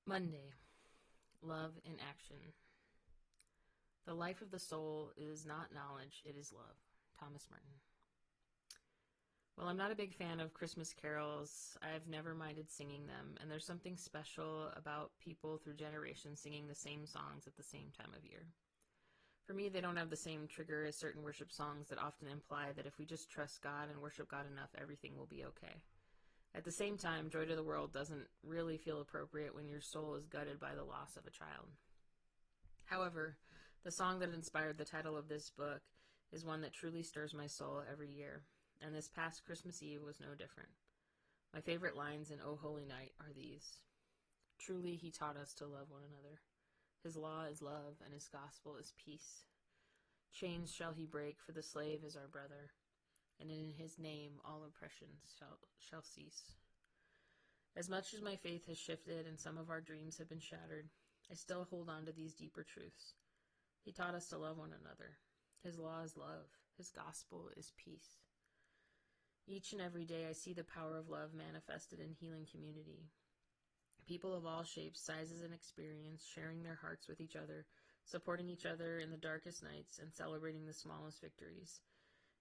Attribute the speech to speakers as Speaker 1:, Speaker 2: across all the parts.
Speaker 1: Monday, love in action. The life of the soul is not knowledge, it is love. Thomas Merton. Well, I'm not a big fan of Christmas carols. I've never minded singing them, and there's something special about people through generations singing the same songs at the same time of year. For me, they don't have the same trigger as certain worship songs that often imply that if we just trust God and worship God enough, everything will be okay. At the same time, Joy to the World doesn't really feel appropriate when your soul is gutted by the loss of a child. However, the song that inspired the title of this book is one that truly stirs my soul every year, and this past Christmas Eve was no different. My favorite lines in O Holy Night are these. Truly he taught us to love one another. His law is love, and his gospel is peace. Chains shall he break, for the slave is our brother, and in his name all oppression shall cease. As much as my faith has shifted and some of our dreams have been shattered, I still hold on to these deeper truths. He taught us to love one another. His law is love. His gospel is peace. Each and every day I see the power of love manifested in healing community. People of all shapes, sizes, and experience sharing their hearts with each other, supporting each other in the darkest nights, and celebrating the smallest victories.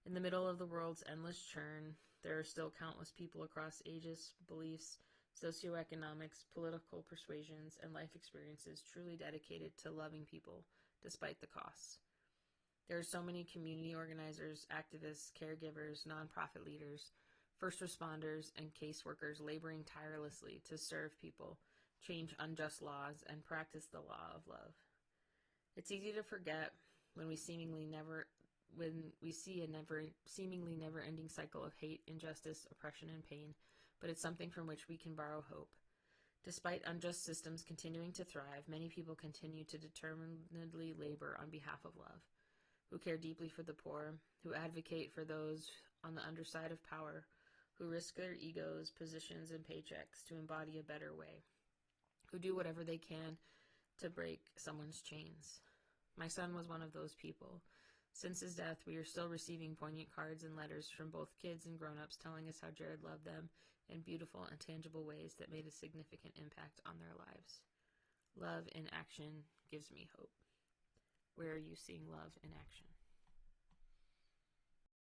Speaker 1: In the middle of the world's endless churn, there are still countless people across ages, beliefs, socioeconomics, political persuasions, and life experiences truly dedicated to loving people, despite the costs. There are so many community organizers, activists, caregivers, nonprofit leaders, first responders, and caseworkers laboring tirelessly to serve people, change unjust laws, and practice the law of love. It's easy to forget when we see a seemingly never-ending cycle of hate, injustice, oppression, and pain, but it's something from which we can borrow hope. Despite unjust systems continuing to thrive, many people continue to determinedly labor on behalf of love, who care deeply for the poor, who advocate for those on the underside of power, who risk their egos, positions, and paychecks to embody a better way, who do whatever they can to break someone's chains. My son was one of those people. Since his death, we are still receiving poignant cards and letters from both kids and grown-ups telling us how Jared loved them in beautiful and tangible ways that made a significant impact on their lives. Love in action gives me hope. Where are you seeing love in action?